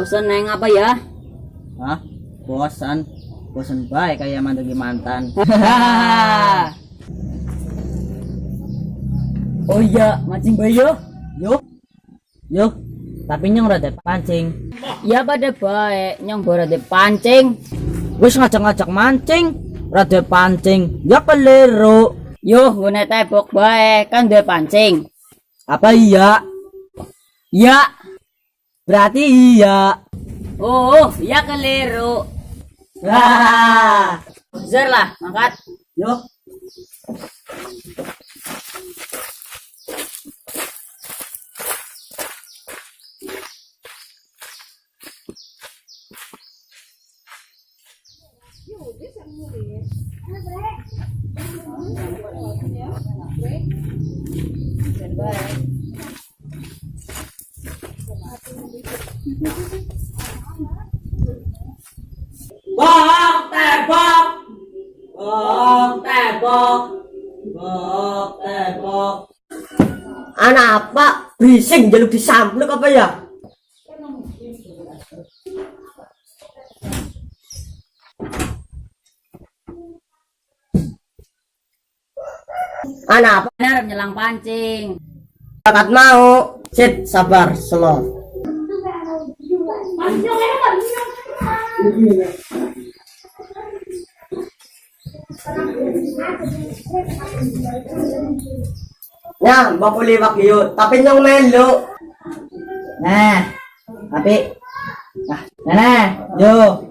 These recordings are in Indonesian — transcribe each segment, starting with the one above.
Bosan neng apa ya? Hah? Bosan? Bosan baik kayak mantan. Oh iya, mancing bayo. Yuk. Tapi nyong rada pancing. Ya pada baik, nyong rada pancing. Wis ngajak-ngajak mancing, rada pancing. Ya keliru. Yo, gue tebok baik kan udah pancing. Apa iya? Ya. Berarti iya. Oh, ya keliru. Wah. Zer lah, angkat. Yuk. Bok tebok. Anak apa? Bising jaluk disampluk apa ya? Anak apa? Benar menyelang pancing. Bakat mau. Sit, sabar, slow. Ya, baku liwak yun. Tapi nyong melo. Nah, tapi. Nah, yuk.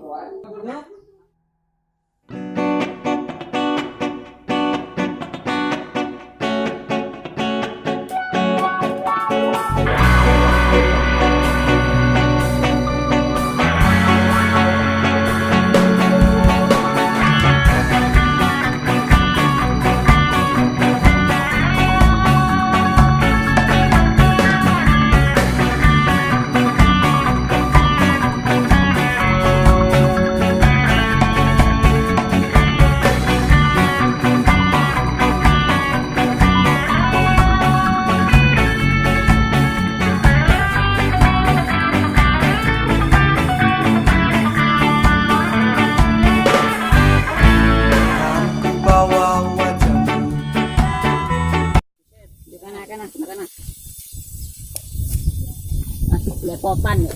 Masih belepotan ya.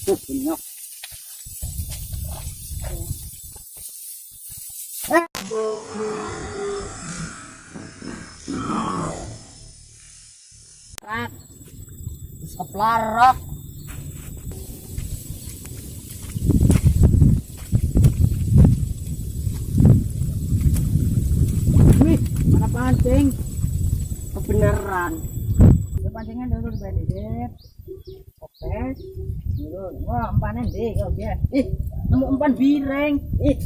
Benyok. Rak. Seplarok. Wih, mana pancing? Kebenaran. Ya pancingnya dulu bedit. Oke. Dulu. Wah, umpannya deh kau dia. Ih, nemu umpan bireng. Ih.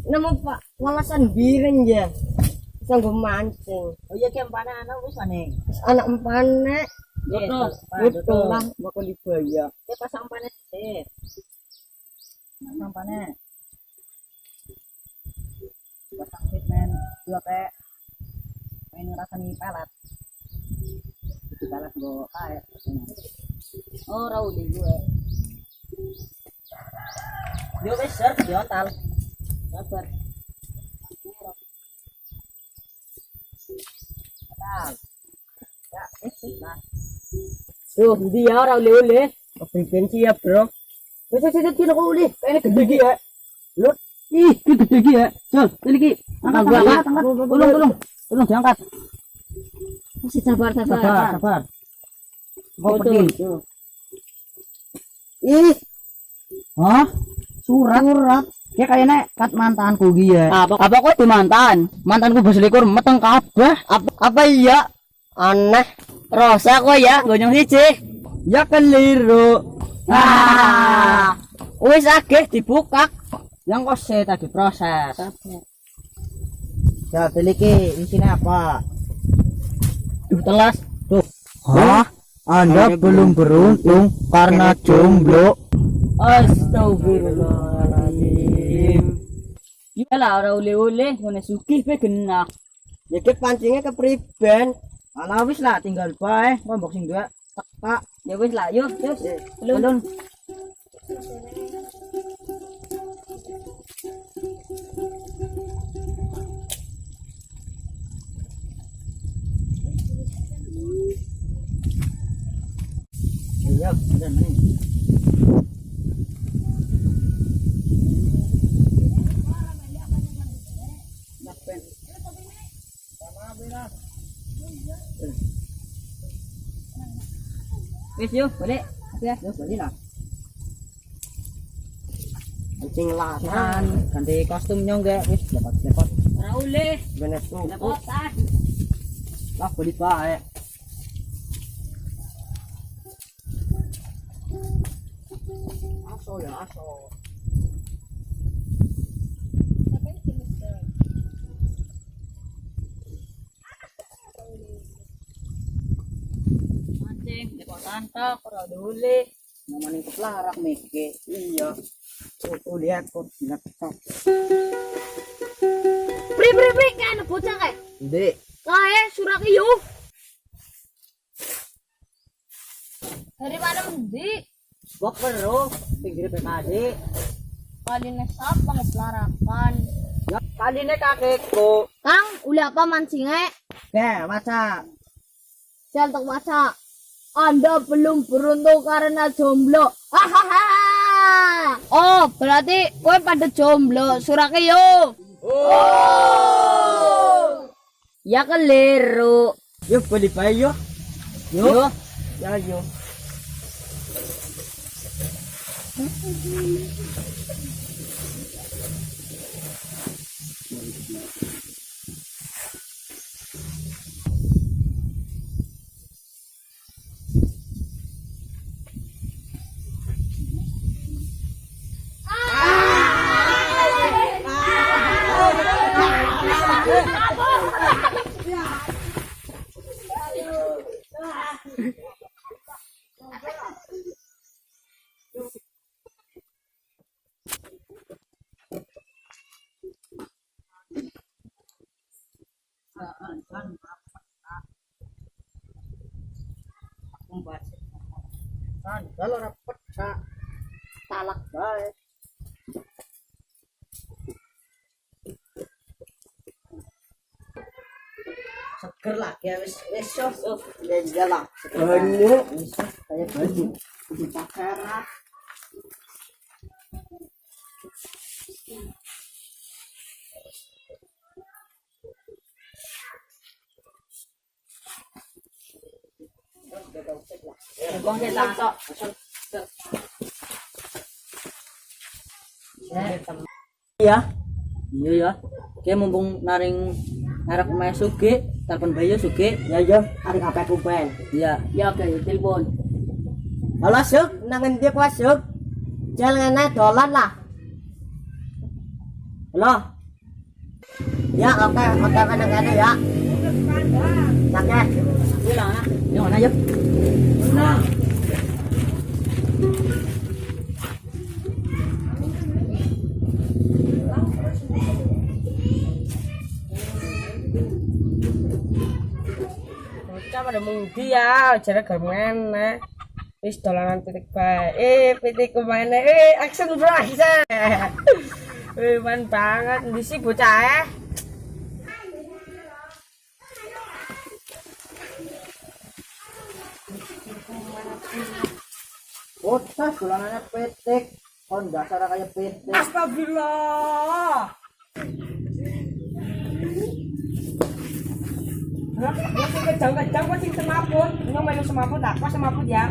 Nemu Pak, walasan bireng ya. Sanggup mancing. Oh iya, kayak umpannya anak wis mana? Anak umpannya. Betul lah, bakal dibayar. Ya pasang umpannya sih. Pasang umpannya. Pasang fitman dua kayak main ngerasani pelat. Itu pelat go air. Oh, raw di gue. Dia wis ser di ontal. Sabar. Ya, lah. Tuh, dia raw oleh. Frequensi ya, bro. Wes kilo ko uli. Kaya gede gi ya. Lut. Ih, gede gi ya. Sol, ini ki. Angkat. Tolong diangkat. Masih sabar. Sabar. Kau Betul. pergi. Ih. Hah? Surat. Kayak kayaknya kat mantanku dia. Apa kok di mantan? Mantanku berselikur meteng kabeh. Apa iya? Aneh. Rosa kok ya, gonyong siji. Ya keliru. Wis agih dibuka. Yang kok saya tadi proses. Ya, teliki di sini apa? Duh telas. Tuh. Hah? Anda belum beruntung karena jomblo. Astagfirullahaladzim. Iya lah, ora oleh-oleh, ngene sugih pe genak. Ya ke pancingnya ke priben. Alah wis lah tinggal bae ngombok sing dua tak. Ya wis lah, yuk, yuk. Belum. Belum. Iya, ada nih. Wis yuk, balik. Ya, balik lah. Kucing lasan, ganti kostumnya enggak, wis dapat. Ora oleh. Bener tuh. Lepotan. Lah beli bae. Aso ya, aso. Mancing, lepotan tok, ora oleh. Namanya keplarak meke. Iya. Tuh lihat kok bilang ketok. Pri kan bocah kae. Ndek, Kae surak iyo. Dari mana ndi? gua perlu pinggir PKD. Kali nesap pengeplarakan. Ya kali ini kakekku. Kang, uli apa mancingnya? Ya, masak. Saya untuk masak. Anda belum beruntung karena jomblo. Hahaha. Oh, berarti kowe pada jomblo. Surak iyo. Oh. Ya keliru. Yuk beli bae yuk. Yuk. Ya yuk. Sandal ora pecah. Talak bae. Seger lagi ya wis yo. Ya lah. Banyu. Kayak baju. Dipakai lah. Bong kita tok. Iya. Iya ya. Oke mumpung naring ngarep omahe Sugi, telepon Bayu Sugi. Ya yo, arek apa ku ben. Iya. Ya oke, telepon. Halo Suk, nang endi ku Suk? Jalan dolan lah. Halo. Ya oke kadang-kadang ya. Oke. Iya lah. Yang mana yuk? Nah. Bocah pada mungdi ya, jare germen wis dolanan pitik bae. Pitik kemana? Action prize. Man banget ndi sih bocah Bocah dolanannya petik. Kon dasar kayak petik. Astagfirullah. Ya sing kejang-kejang kok sing semaput. Ini melu semaput tak? Kok semaput ya?